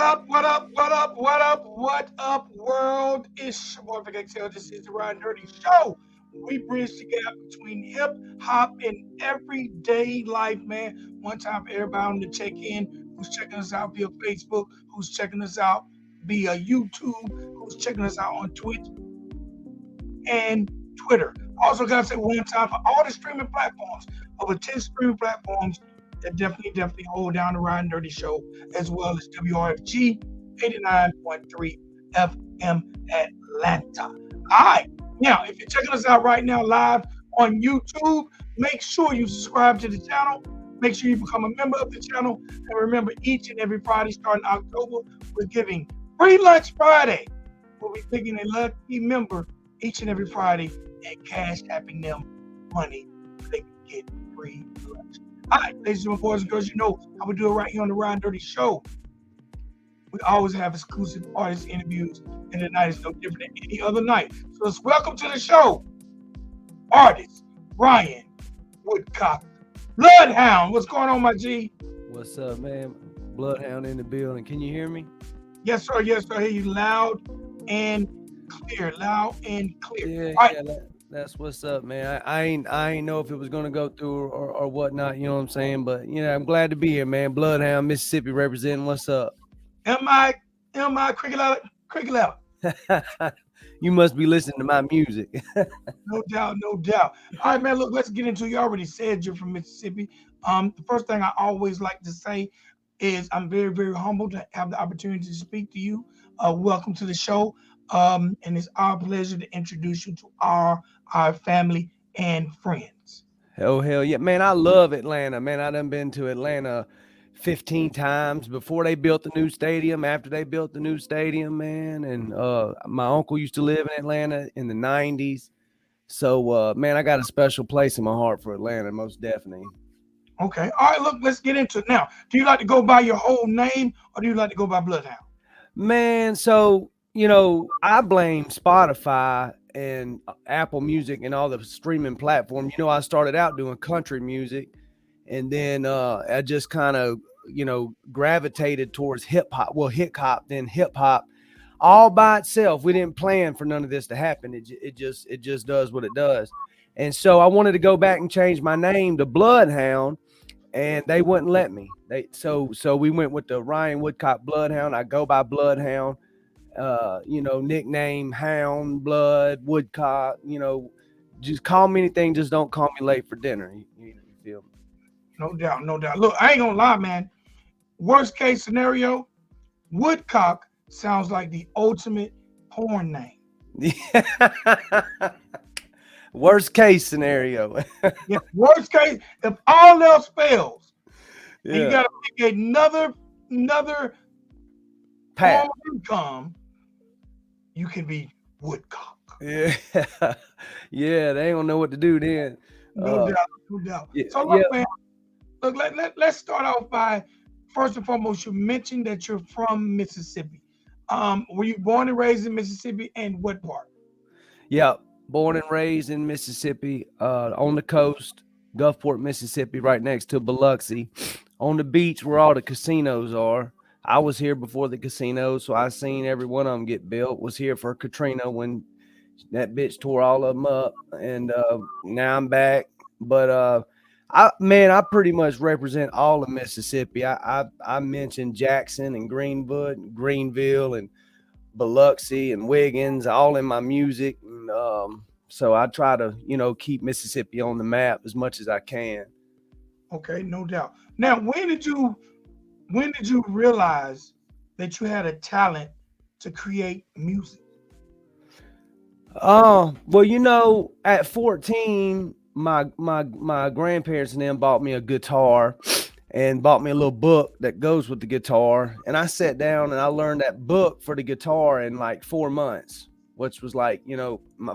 up, what up, what up, what up, what up, world? It's your boy Vic XL. This is the Ride Dirty Show. We bridge the gap between hip hop and everyday life, man. One time for everybody on the check in who's checking us out via Facebook, who's checking us out via YouTube, who's checking us out on Twitch and Twitter. Also, gotta say one time for all the streaming platforms, over 10 streaming platforms that definitely hold down the Ride and Dirty Show, as well as WRFG 89.3 FM Atlanta. All right, now if you're checking us out right now live on YouTube, make sure you subscribe to the channel. Make sure you become a member of the channel. And remember, each and every Friday starting October, we're giving Free Lunch Friday. We'll be picking a lucky member each and every Friday and cash apping them money so they can get free lunch. All right, ladies and boys and girls, you know how we do it right here on the Ride and Dirty Show. We always have exclusive artist interviews, and tonight is no different than any other night. So let's welcome to the show, artist Brian Woodcock, Bloodhound. What's going on, my G? What's up, man? Bloodhound in the building. Can you hear me? Yes, sir. Yes, sir. I hear you loud and clear. Loud and clear. Yeah, all right. yeah. That's what's up, man. I ain't know if it was gonna go through or whatnot. You know what I'm saying? But I'm glad to be here, man. Bloodhound, Mississippi, representing. What's up? M.I. Cricket out. You must be listening to my music. No doubt. All right, man. Look, let's get into it. You already said you're from Mississippi. The first thing I always like to say is I'm very, very humbled to have the opportunity to speak to you. Welcome to the show. And it's our pleasure to introduce you to our family and friends. Hell yeah, man. I love Atlanta, man. I done been to Atlanta 15 times before they built the new stadium, after they built the new stadium, man. And my uncle used to live in Atlanta in the 90s. So, man, I got a special place in my heart for Atlanta, most definitely. Okay. All right, look, let's get into it now. Do you like to go by your whole name or do you like to go by Bloodhound? Man, so, I blame Spotify and Apple Music and all the streaming platforms. I started out doing country music, and then I just kind of, gravitated towards hip hop. Well, then hip hop, all by itself. We didn't plan for none of this to happen. It just does what it does. And so I wanted to go back and change my name to Bloodhound, and they wouldn't let me. So we went with the Ryan Woodcock Bloodhound. I go by Bloodhound. Nickname Hound, Blood, Woodcock, just call me anything, just don't call me late for dinner. You feel me? No doubt. Look, I ain't gonna lie, man. Worst case scenario, Woodcock sounds like the ultimate porn name. Worst case scenario. Yeah, worst case, if all else fails, you gotta pick another path form of income. You can be Woodcock. Yeah, they don't know what to do then. No doubt. Yeah, so look, man, let's start off by, first and foremost, you mentioned that you're from Mississippi. Were you born and raised in Mississippi, and what part? Yeah, born and raised in Mississippi, on the coast, Gulfport, Mississippi, right next to Biloxi, on the beach where all the casinos are. I was here before the casinos, so I seen every one of them get built. Was here for Katrina when that bitch tore all of them up, and now I'm back. But I pretty much represent all of Mississippi. I mentioned Jackson and Greenville and Biloxi and Wiggins, all in my music. And, so I try to, keep Mississippi on the map as much as I can. Okay, no doubt. Now, when did you realize that you had a talent to create music? Well, at 14, my grandparents and them bought me a guitar and bought me a little book that goes with the guitar. And I sat down and I learned that book for the guitar in like 4 months, which was like,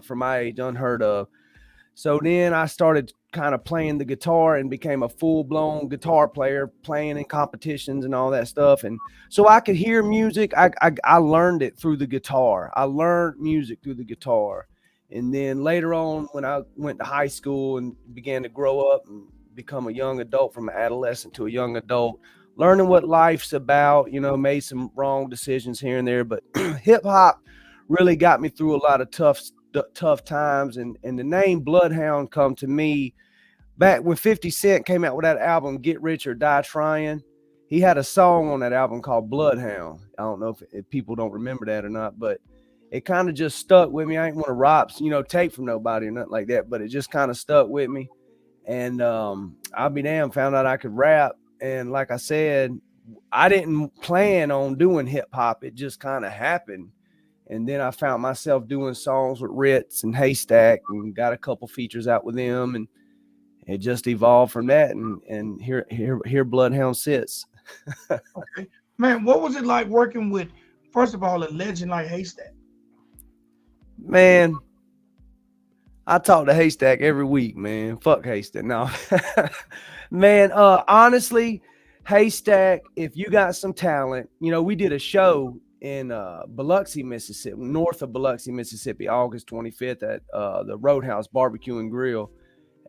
for my age, unheard of. So then I started kind of playing the guitar and became a full-blown guitar player, playing in competitions and all that stuff. And so I could hear music. I learned it through the guitar. I learned music through the guitar. And then later on, when I went to high school and began to grow up and become a young adult, from an adolescent to a young adult, learning what life's about. Made some wrong decisions here and there, but hip hop really got me through a lot of tough times. And the name Bloodhound come to me back when 50 Cent came out with that album, Get Rich or Die Trying. He had a song on that album called Bloodhound. I don't know if people don't remember that or not, but it kind of just stuck with me. I ain't want to rob, tape from nobody or nothing like that, but it just kind of stuck with me. And I'll be damned, found out I could rap. And like I said, I didn't plan on doing hip hop. It just kind of happened. And then I found myself doing songs with Ritz and Haystak and got a couple features out with them. And it just evolved from that. And here Bloodhound sits. Okay. Man, what was it like working with, first of all, a legend like Haystak? Man, I talk to Haystak every week, man. Fuck Haystak. No. Man, honestly, Haystak, if you got some talent, we did a show in Biloxi, Mississippi, north of Biloxi, Mississippi, August 25th at the Roadhouse Barbecue and Grill.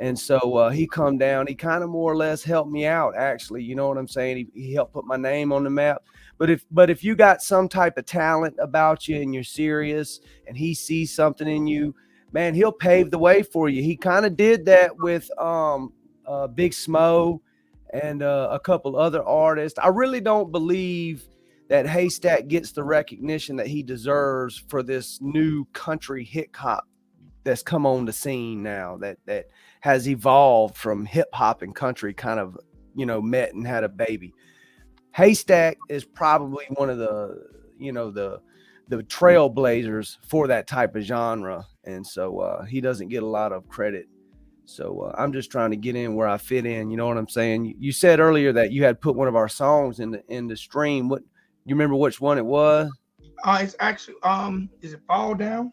And so he come down. He kind of more or less helped me out, actually. You know what I'm saying? He helped put my name on the map. But if you got some type of talent about you and you're serious and he sees something in you, man, he'll pave the way for you. He kind of did that with Big Smo and a couple other artists. I really don't believe that Haystak gets the recognition that he deserves for this new country hip hop that's come on the scene now, that has evolved from hip hop and country kind of, met and had a baby. Haystak is probably one of the trailblazers for that type of genre. And so he doesn't get a lot of credit. So I'm just trying to get in where I fit in. You know what I'm saying? You said earlier that you had put one of our songs in the stream. What, you remember which one it was? It's actually is it Fall Down?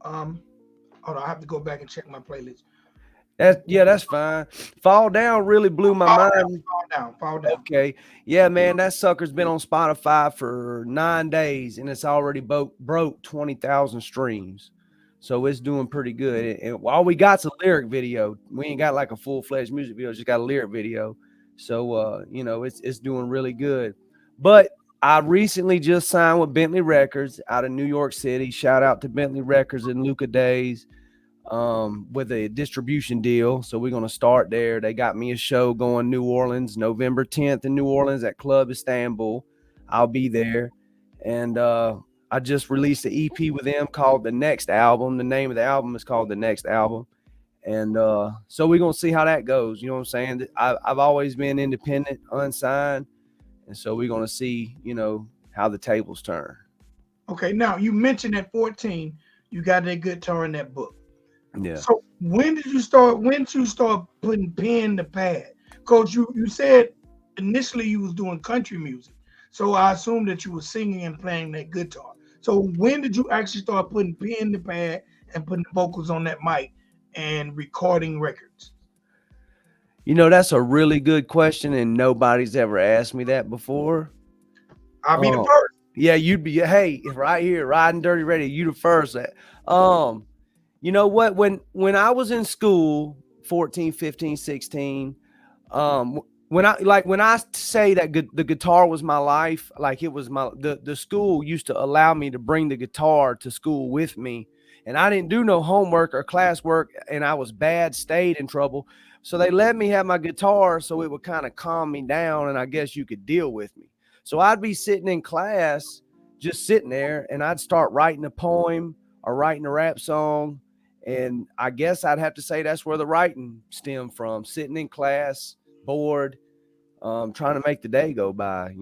Hold on, I have to go back and check my playlist. That's fine. Fall Down really blew my mind. Fall Down. Okay. Yeah, man, that sucker's been on Spotify for 9 days and it's already broke 20,000 streams. So it's doing pretty good. And all we got's a lyric video. We ain't got like a full-fledged music video, just got a lyric video. So it's doing really good. But I recently just signed with Bentley Records out of New York City. Shout out to Bentley Records and Luca Days. With a distribution deal. So we're going to start there. They got me a show going New Orleans, November 10th in New Orleans at Club Istanbul. I'll be there. And I just released an EP with them called The Next Album. The name of the album is called The Next Album. And so we're going to see how that goes. You know what I'm saying? I've always been independent, unsigned. And so we're going to see, how the tables turn. Okay, now you mentioned at 14, you got that guitar in that book. Yeah. So when did you start putting pen to pad? Because you said initially you was doing country music. So I assume that you were singing and playing that guitar. So when did you actually start putting pen to pad and putting vocals on that mic and recording records? That's a really good question, and nobody's ever asked me that before. I'll be the first. Yeah, you'd be, hey, right here, Riding Dirty Radio, you the first. You know what? When I was in school, 14, 15, 16, when I say that the guitar was my life, like it was the school used to allow me to bring the guitar to school with me, and I didn't do no homework or classwork, and I was bad, stayed in trouble. So they let me have my guitar so it would kind of calm me down, and I guess you could deal with me. So I'd be sitting in class, just sitting there, and I'd start writing a poem or writing a rap song. And I guess I'd have to say that's where the writing stemmed from, sitting in class, bored, trying to make the day go by,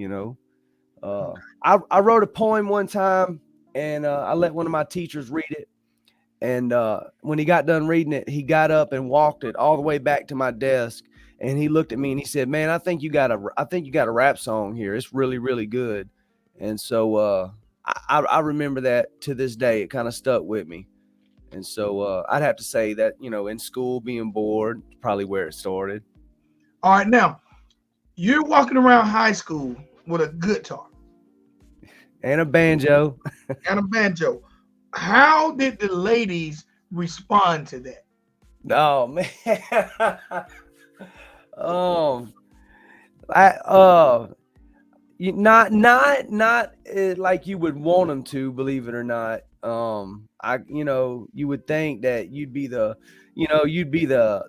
I wrote a poem one time, and I let one of my teachers read it. And when he got done reading it, he got up and walked it all the way back to my desk. And he looked at me and he said, "Man, I think you got a rap song here. It's really, really good." And so I remember that to this day. It kind of stuck with me. And so I'd have to say that, in school, being bored, probably where it started. All right. Now, you're walking around high school with a guitar. And a banjo. How did the ladies respond to that? Oh, man. Um, I not like you would want them to, believe it or not. You would think that you'd be the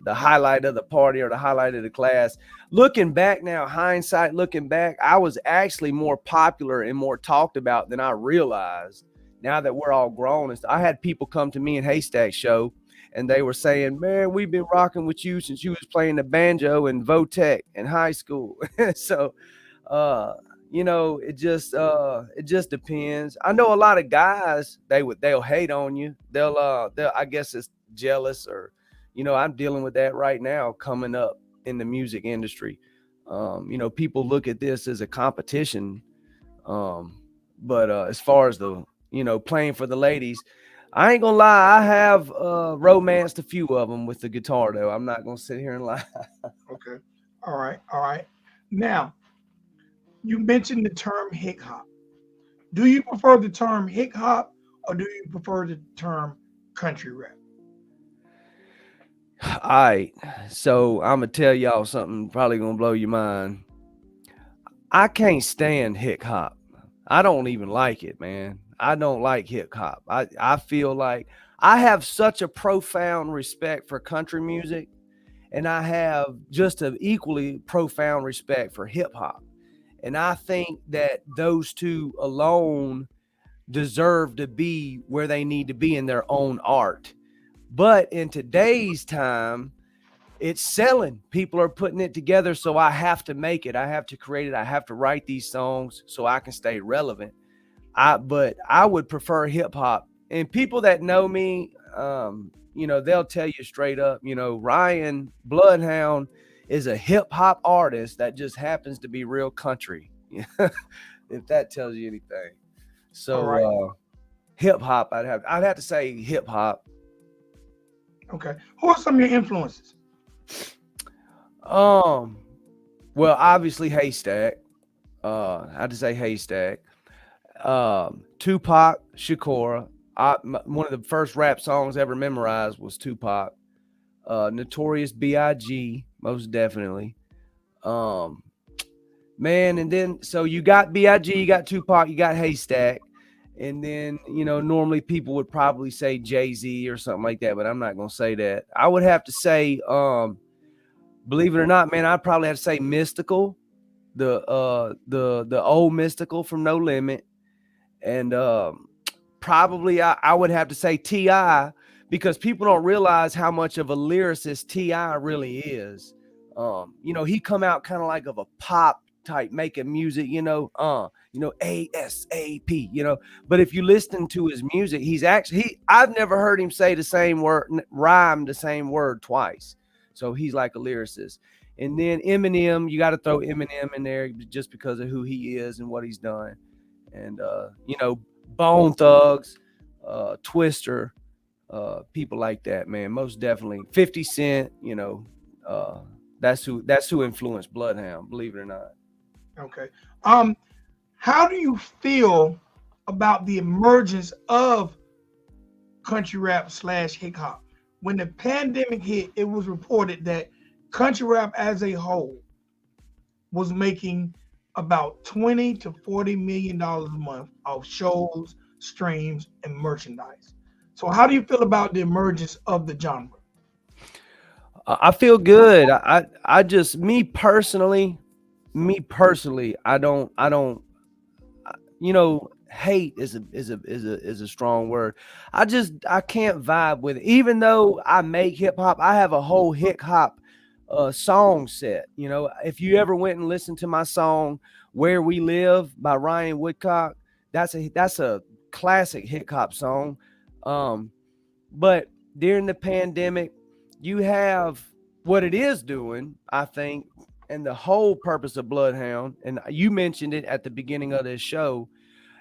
highlight of the party or the highlight of the class. Looking back now, hindsight, looking back, I was actually more popular and more talked about than I realized. Now that we're all grown, I had people come to me in Haystak show, and they were saying, "Man, we've been rocking with you since you was playing the banjo in Votech in high school." So, uh, it just depends. I know a lot of guys, they'll hate on you. They'll I guess it's jealous, or I'm dealing with that right now coming up in the music industry. People look at this as a competition. But as far as the playing for the ladies, I ain't gonna lie, I have romanced a few of them with the guitar, though. I'm not gonna sit here and lie. Okay. All right. All right. Now, you mentioned the term hip hop. Do you prefer the term hip hop or do you prefer the term country rap? All right, so I'm gonna tell y'all something probably gonna blow your mind. I can't stand hip hop. I don't even like it, man. I don't like hip hop. I feel like I have such a profound respect for country music, and I have just an equally profound respect for hip hop. And I think that those two alone deserve to be where they need to be in their own art. But in today's time, it's selling. People are putting it together, so I have to make it. I have to create it. I have to write these songs so I can stay relevant. But I would prefer hip hop. And people that know me, they'll tell you straight up, Ryan Bloodhound is a hip hop artist that just happens to be real country. If that tells you anything. All right. So hip hop, I'd have to say hip hop. Okay. Who are some of your influences? Um, well, obviously Haystak. I had to say Haystak. Tupac Shakur. One of the first rap songs ever memorized was Tupac. Notorious B.I.G. most definitely. Um, Man, and then so you got B.I.G., you got Tupac, you got Haystak, and then normally people would probably say Jay-Z or something like that, but I'm not gonna say that. I would have to say, believe it or not, man, I'd probably have to say Mystical, the old Mystical from No Limit, and probably I would have to say Ti, because people don't realize how much of a lyricist Ti really is. He come out kind of like of a pop type making music, ASAP, But if you listen to his music, I've never heard him say the same word, rhyme the same word twice. So he's like a lyricist. And then Eminem, you got to throw Eminem in there just because of who he is and what he's done. And Bone Thugs, Twister, people like that, man. Most definitely 50 Cent, uh, that's who influenced Bloodhound, believe it or not. Okay. Um, how do you feel about the emergence of country rap slash hip hop? When the pandemic hit, it was reported that country rap as a whole was making about 20 to 40 million dollars a month of shows, streams, and merchandise. So, how do you feel about the emergence of the genre? I feel good. I just me personally, I don't hate is a strong word. I can't vibe with it. Even though I make hip hop, I have a whole hip hop song set. If you ever went and listened to my song "Where We Live" by Ryan Woodcock, that's a classic hip hop song. Um, but during the pandemic, you have what it is doing, I think, and the whole purpose of Bloodhound, and you mentioned it at the beginning of this show,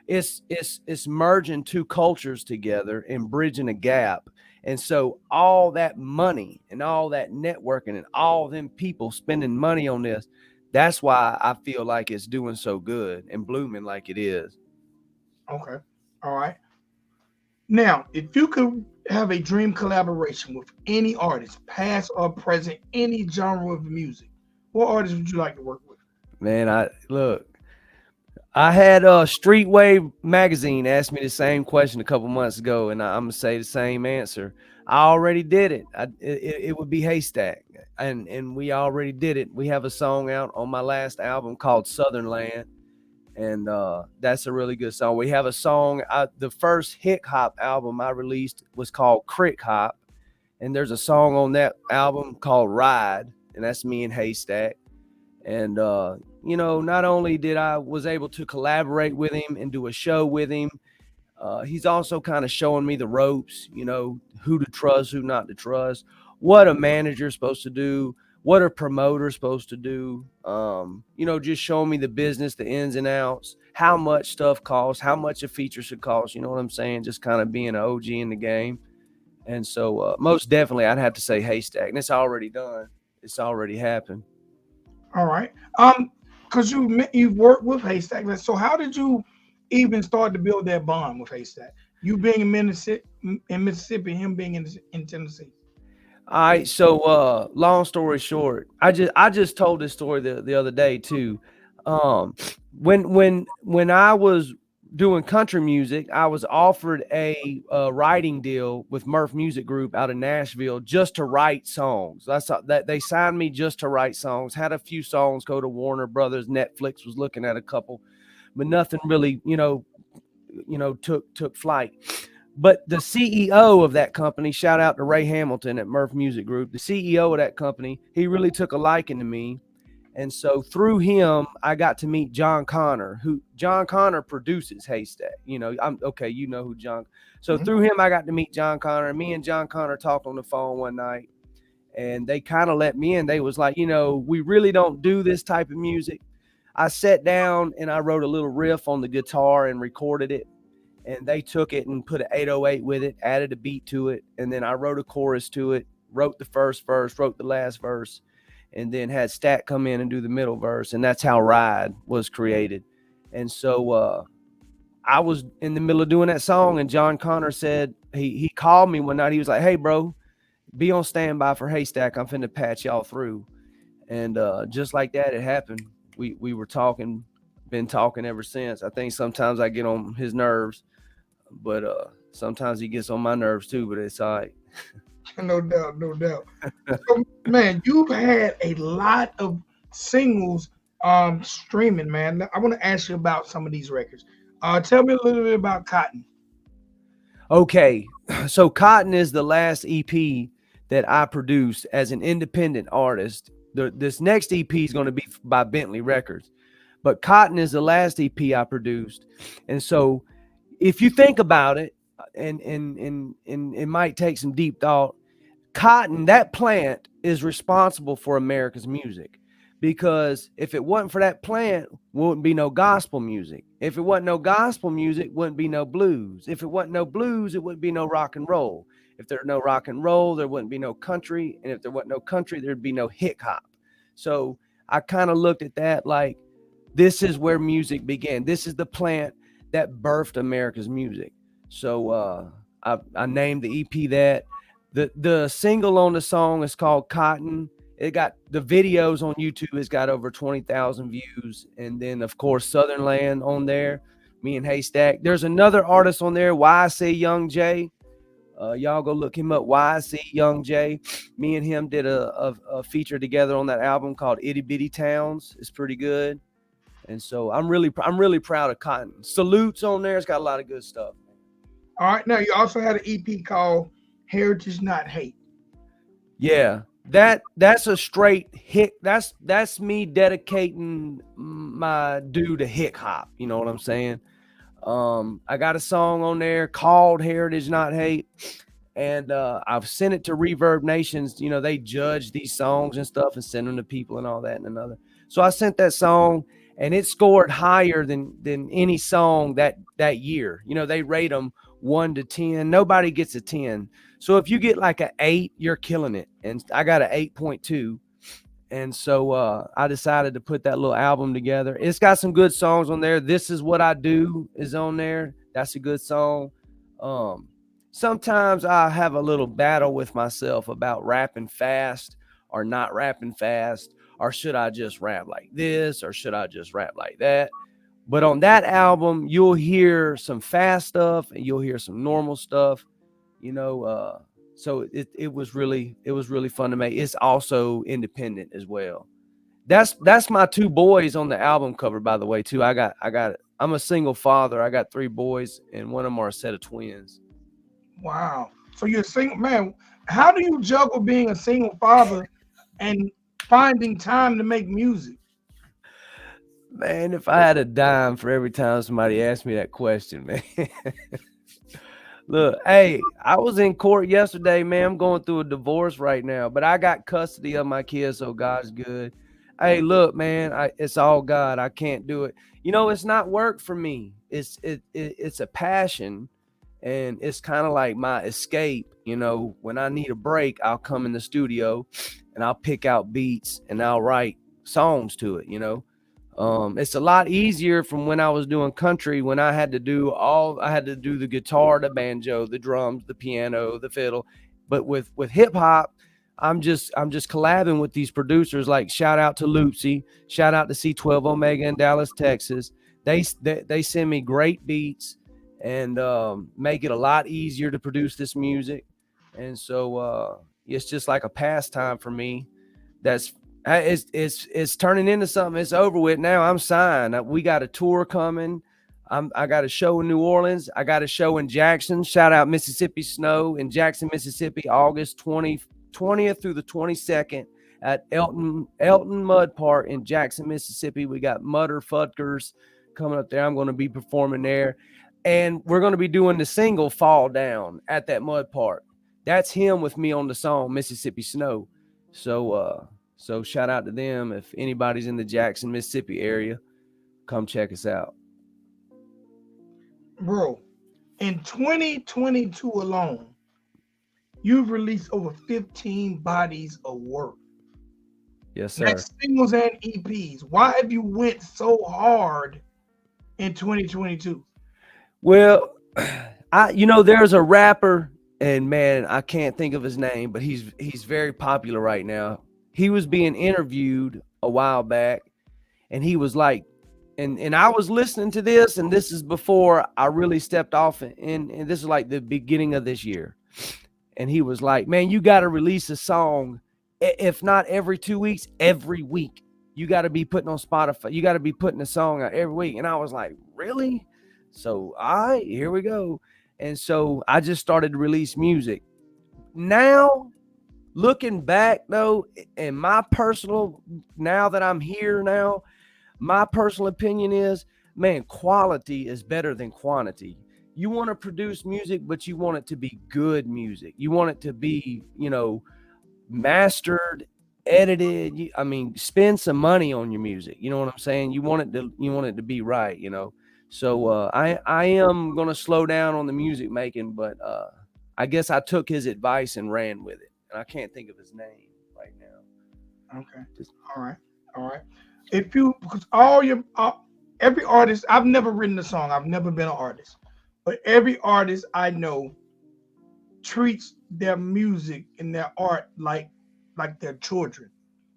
it's merging two cultures together and bridging a gap. And so all that money and all that networking and all them people spending money on this, that's why I feel like it's doing so good and blooming like it is. Okay. All right. Now, if you could have a dream collaboration with any artist, past or present, any genre of music, What artists would you like to work with? Man, I had Streetway magazine asked me the same question a couple months ago, and I'm gonna say the same answer. I already did it. It would be Haystak, and we already did it. We have a song out on my last album called Southern Land, and that's a really good song. We have a song. The first hip hop album I released was called Crick Hop, and there's a song on that album called Ride, and that's me and Haystak. And not only did I was able to collaborate with him and do a show with him, he's also kind of showing me the ropes, who to trust, who not to trust, what a manager's supposed to do, what a promoter's supposed to do. Just showing me the business, the ins and outs, how much stuff costs, how much a feature should cost. You know what I'm saying? Just kind of being an OG in the game. And so most definitely I'd have to say Haystack. And it's already done. It's already happened. All right. Because you've worked with Haystack. So how did you even start to build that bond with Haystack? You being in Mississippi, him being in Tennessee. All right, so long story short, I just told this story the other day too. Um, when I was doing country music, I was offered a writing deal with Murph Music Group out of Nashville just to write songs. That they signed me just to write songs. Had a few songs go to Warner Brothers. Netflix was looking at a couple, but nothing really, took flight. But the CEO of that company, shout out to Ray Hamilton at Murph Music Group, the CEO of that company, he really took a liking to me. And so through him, I got to meet John Connor, who John Connor produces Haystack. I'm okay, you know who John. So Mhm. through him, I got to meet John Connor. Me and John Connor talked on the phone one night, and they kind of let me in. They was like, we really don't do this type of music. I sat down and I wrote a little riff on the guitar and recorded it, and they took it and put an 808 with it, added a beat to it, and then I wrote a chorus to it, wrote the first verse, wrote the last verse, and then had Stat come in and do the middle verse, and that's how Ride was created. And so I was in the middle of doing that song, and John Connor said he called me one night. He was like, "Hey, bro, be on standby for Haystack. I'm finna patch y'all through." And just like that, it happened. We were talking, been talking ever since. I think sometimes I get on his nerves, but sometimes he gets on my nerves too. But it's all right. No doubt, no doubt. So, man, you've had a lot of singles streaming, man. I want to ask you about some of these records. Tell me a little bit about Cotton. Okay, so Cotton is the last EP that I produced as an independent artist. This next EP is going to be by Bentley Records, but Cotton is the last EP I produced. And so if you think about it, and it might take some deep thought, cotton, that plant is responsible for America's music. Because if it wasn't for that plant, wouldn't be no gospel music. If it wasn't no gospel music, wouldn't be no blues. If it wasn't no blues, it wouldn't be no rock and roll. If there's no rock and roll, there wouldn't be no country. And if there wasn't no country, there'd be no hip hop. So I kind of looked at that like this is where music began. This is the plant that birthed America's music. So I named the EP that. The single on the song is called Cotton. It got the videos on YouTube. It's got over 20,000 views, and then of course Southern Land on there. Me and Haystack. There's another artist on there, YC Young J. Y'all go look him up. YC Young J. Me and him did a feature together on that album called Itty Bitty Towns. It's pretty good, and so I'm really proud of Cotton. Salutes on there. It's got a lot of good stuff. All right, now you also had an EP called Heritage Not Hate. Yeah, that's a straight hit. That's me dedicating my due to hip hop. You know what I'm saying? I got a song on there called Heritage Not Hate, and I've sent it to Reverb Nations. They judge these songs and stuff and send them to people and all that and another. So I sent that song, and it scored higher than any song that year. They rate them 1 to 10. Nobody gets a 10. So if you get like an 8, you're killing it. And I got an 8.2. And so I decided to put that little album together. It's got some good songs on there. This Is What I Do is on there. That's a good song. Um, Sometimes I have a little battle with myself about rapping fast or not rapping fast, or should I just rap like this, or should I just rap like that? But on that album, you'll hear some fast stuff and you'll hear some normal stuff, you know. So it was really fun to make. It's also independent as well. That's my two boys on the album cover, by the way, too. I'm a single father. I got three boys, and one of them are a set of twins. Wow. So you're a single man. How do you juggle being a single father and finding time to make music? Man, if I had a dime for every time somebody asked me that question, man. Look, hey, I was in court yesterday, man. I'm going through a divorce right now, but I got custody of my kids, so God's good. Hey, look, man, it's all God. I can't do it. It's not work for me. It's a passion, and it's kind of like my escape. When I need a break, I'll come in the studio, and I'll pick out beats, and I'll write songs to it. It's a lot easier from when I was doing country, when I had to do the guitar, the banjo, the drums, the piano, the fiddle. But with hip hop, I'm just collabing with these producers. Like, shout out to Loopsy, shout out to C12 Omega in Dallas, Texas. They send me great beats and make it a lot easier to produce this music. And so it's just like a pastime for me. That's it's turning into something. It's over with now. I'm signed. We got a tour coming. I got a show in New Orleans. I got a show in Jackson. Shout out Mississippi Snow in Jackson, Mississippi, August 20th through the 22nd at Elton Mud Park in Jackson, Mississippi. We got Mudder Fuckers coming up there. I'm going to be performing there. And we're going to be doing the single Fall Down at that Mud Park. That's him with me on the song Mississippi Snow. So shout out to them. If anybody's in the Jackson, Mississippi area, come check us out. Bro, in 2022 alone, you've released over 15 bodies of work. Yes, sir. That's singles and EPs. Why have you went so hard in 2022? Well, there's a rapper, and man, I can't think of his name, but he's very popular right now. He was being interviewed a while back, and he was like, and I was listening to this, and this is before I really stepped off, and this is like the beginning of this year. And he was like, man, you got to release a song, if not every 2 weeks, every week. You got to be putting on Spotify. You got to be putting a song out every week. And I was like, really? So, all right, here we go. And so I just started to release music. Now, looking back, though, and now that I'm here now, my personal opinion is, man, quality is better than quantity. You want to produce music, but you want it to be good music. You want it to be, mastered, edited. Spend some money on your music. You know what I'm saying? You want it to be right, So I am going to slow down on the music making, but I guess I took his advice and ran with it. And I can't think of his name right now. Okay. All right. Because every artist, I've never written a song. I've never been an artist, but every artist I know treats their music and their art like their children.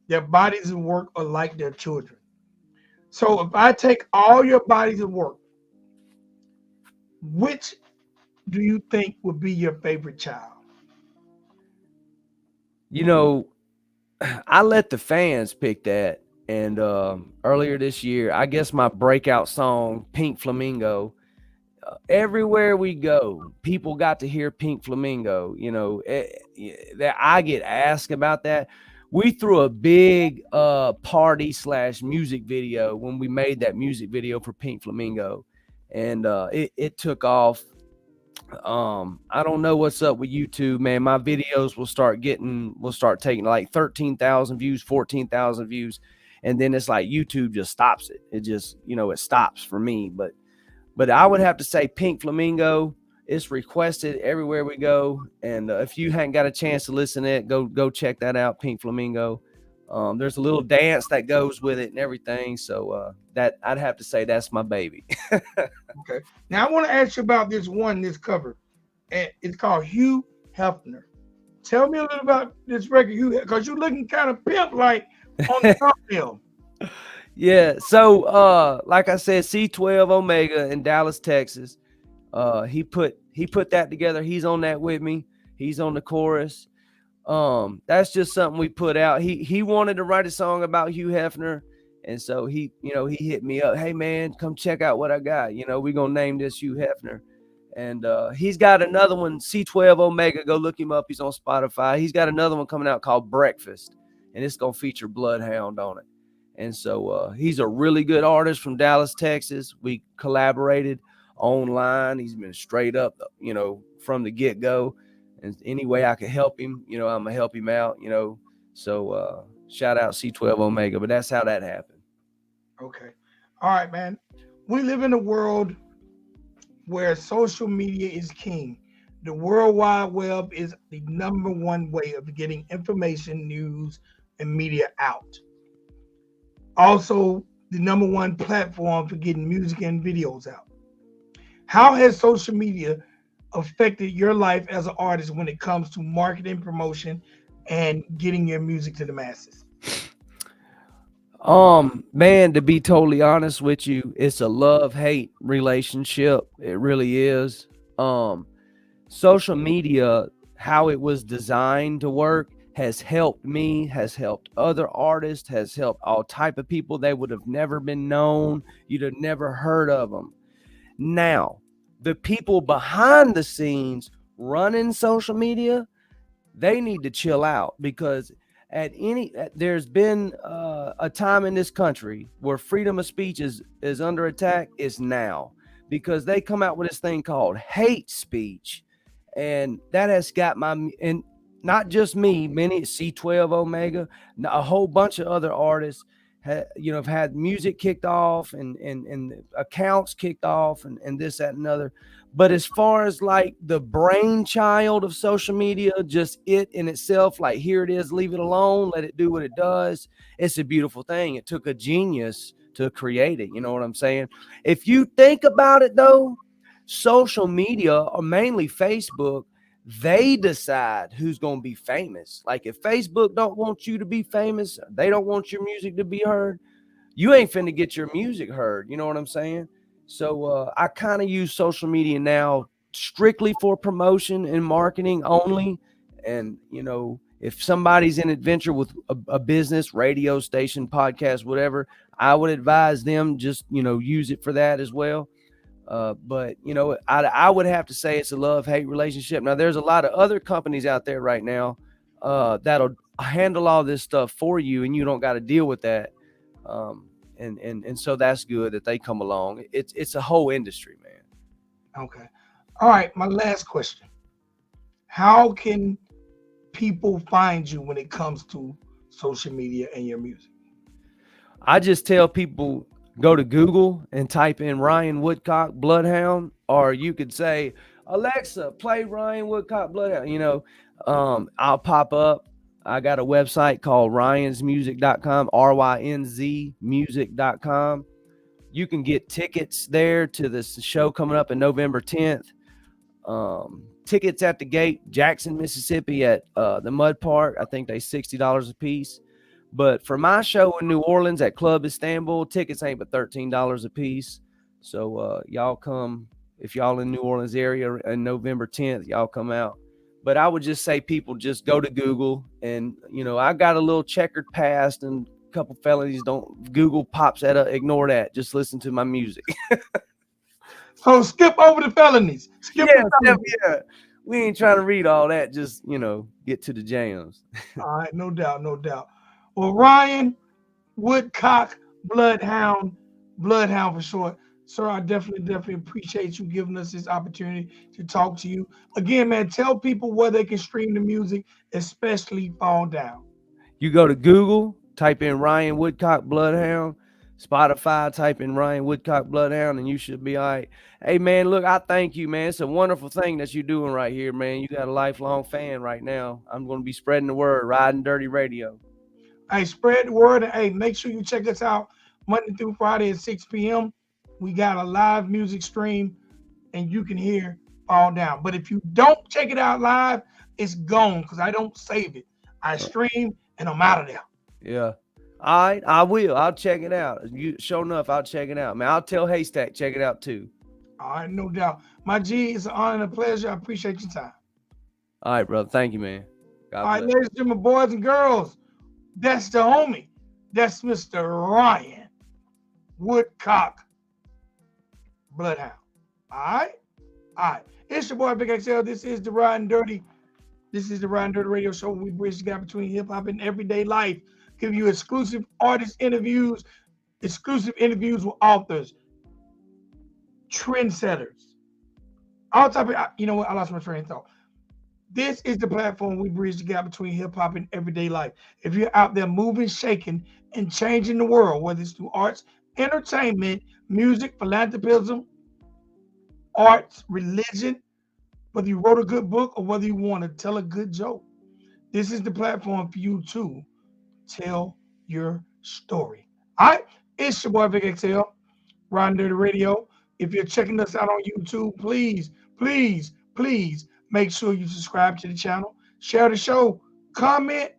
Their bodies of work are like their children. So if I take all your bodies of work, which do you think would be your favorite child? I let the fans pick that. And earlier this year, I guess my breakout song, Pink Flamingo, everywhere we go, people got to hear Pink Flamingo. That I get asked about that. We threw a big party / music video when we made that music video for Pink Flamingo. And it took off. I don't know what's up with YouTube, man. My videos will start taking like 13,000 views, 14,000 views. And then it's like YouTube just stops it. It just, it stops for me. But I would have to say Pink Flamingo. It's requested everywhere we go. And if you hadn't got a chance to listen to it, go check that out, Pink Flamingo. There's a little dance that goes with it and everything. So that I'd have to say that's my baby. Okay. Now I want to ask you about this cover. And it's called Hugh Hefner. Tell me a little about this record, Hugh, because you're looking kind of pimp like on the thumbnail. Yeah. So like I said, C12 Omega in Dallas, Texas. He put that together. He's on that with me. He's on the chorus. That's just something we put out. He wanted to write a song about Hugh Hefner, and so he hit me up. Hey man, come check out what I got. We're gonna name this Hugh Hefner. And he's got another one, C12 Omega. Go look him up. He's on Spotify. He's got another one coming out called Breakfast, and it's gonna feature Bloodhound on it. And so he's a really good artist from Dallas, Texas. We collaborated online. He's been straight up, from the get go. And any way I could help him, I'm gonna help him out. So shout out C12 Omega. But that's how that happened. Okay. All right, man. We live in a world where social media is king. The World Wide Web is the number one way of getting information, news, and media out. Also, the number one platform for getting music and videos out. How has social media affected your life as an artist when it comes to marketing, promotion, and getting your music to the masses? Man, to be totally honest with you, it's a love-hate relationship. It really is. Social media, how it was designed to work, has helped me, has helped other artists, has helped all type of people. They would have never been known. You'd have never heard of them. Now, the people behind the scenes running social media, they need to chill out, because there's been a time in this country where freedom of speech is under attack. Is now, because they come out with this thing called hate speech, and that has got and not just me, many C12 Omega, a whole bunch of other artists have had music kicked off, and accounts kicked off, and this, that, and other. But as far as like the brainchild of social media, just it in itself, like, here it is, leave it alone, let it do what it does. It's a beautiful thing. It took a genius to create it. You know what I'm saying? If you think about it though, social media, or mainly Facebook, they decide who's going to be famous. Like, if Facebook don't want you to be famous, they don't want your music to be heard, you ain't finna get your music heard. You know what I'm saying? So I kind of use social media now strictly for promotion and marketing only. And if somebody's in adventure with a business, radio station, podcast, whatever, I would advise them just use it for that as well. But I would have to say it's a love-hate relationship. Now, there's a lot of other companies out there right now that'll handle all this stuff for you, and you don't got to deal with that. And so that's good that they come along. It's a whole industry, man. Okay. All right. My last question. How can people find you when it comes to social media and your music? I just tell people, go to Google and type in Ryan Woodcock Bloodhound, or you could say, Alexa, play Ryan Woodcock Bloodhound. I'll pop up. I got a website called ryansmusic.com, RYNZ music.com. You can get tickets there to this show coming up in November 10th. Tickets at the gate, Jackson, Mississippi, at the Mud Park. I think they $60 a piece. But for my show in New Orleans at Club Istanbul, tickets ain't but $13 a piece. So y'all come, if y'all in New Orleans area, on November 10th, y'all come out. But I would just say, people just go to Google, and I got a little checkered past and a couple felonies. Don't Google pops that up, ignore that. Just listen to my music. So skip over the felonies. Skip Yeah, the felonies. yeah. We ain't trying to read all that. Just get to the jams. All right, no doubt, no doubt. Well, Ryan Woodcock, Bloodhound, Bloodhound for short. Sir, I definitely appreciate you giving us this opportunity to talk to you. Again, man, tell people where they can stream the music, especially Fall Down. You go to Google, type in Ryan Woodcock Bloodhound. Spotify, type in Ryan Woodcock Bloodhound, and you should be all right. Hey, man, look, I thank you, man. It's a wonderful thing that you're doing right here, man. You got a lifelong fan right now. I'm going to be spreading the word, Riding Dirty Radio. Hey, spread the word. And, hey, make sure you check us out Monday through Friday at 6 p.m. We got a live music stream, and you can hear Fall Down. But if you don't check it out live, it's gone because I don't save it. I stream, and I'm out of there. Yeah. All right, I will. I'll check it out. You sure enough, I'll check it out, man. I'll tell Haystak check it out too. All right, no doubt. My G, it's an honor and a pleasure. I appreciate your time. All right, brother. Thank you, man. God All right, bless. ladies and gentlemen, boys and girls, that's the homie. That's Mr. Ryan Woodcock Bloodhound. All right? All right. It's your boy, Big XL. This is the Riding Dirty. This is the Riding Dirty Radio Show. We bridge the gap between hip hop and everyday life. Give you exclusive artist interviews, exclusive interviews with authors, trendsetters, all type of, you know what? I lost my train of thought. This is the platform we bridge the gap between hip hop and everyday life. If you're out there moving, shaking, and changing the world, whether it's through arts, entertainment, music, philanthropism, arts, religion, whether you wrote a good book or whether you want to tell a good joke, this is the platform for you to tell your story. All right, it's your boy Big XL, Riding Dirty Radio. If you're checking us out on YouTube, please, please, please make sure you subscribe to the channel, share the show, comment,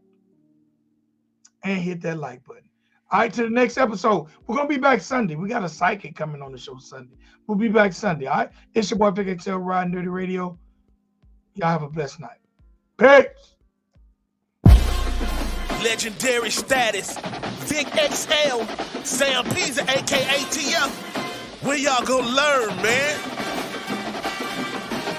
and hit that like button. All right, to the next episode. We're going to be back Sunday. We got a psychic coming on the show Sunday. We'll be back Sunday, all right? It's your boy Big XL, Riding Dirty Radio. Y'all have a blessed night. Peace. Legendary status. Vic XL. Sam Pisa, a.k.a. TF. Where y'all gonna learn, man?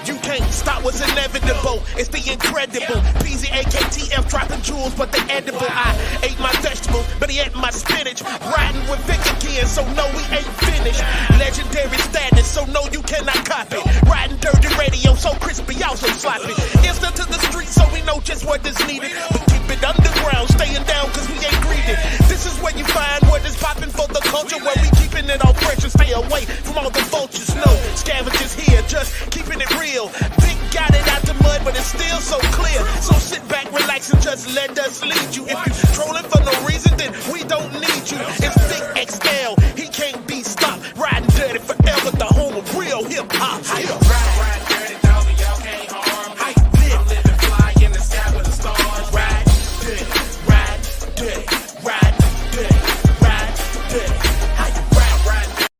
You can't stop what's inevitable. It's the incredible. PZAKTF dropping jewels, but they edible. I ate my vegetables, but he ate my spinach. Riding with Vic again, so no, we ain't finished. Legendary status, so no, you cannot copy. Riding dirty radio, so crispy, also sloppy. Instant to the street, so we know just what is needed. But keep it underground, staying down, cause we ain't greedy. This is where you find what is popping for the culture, where we keeping it on pressure. Stay away from all the vultures. No scavengers here, just keeping it real. Vic got it out the mud, but it's still so clear. So sit back, relax, and just let us lead you.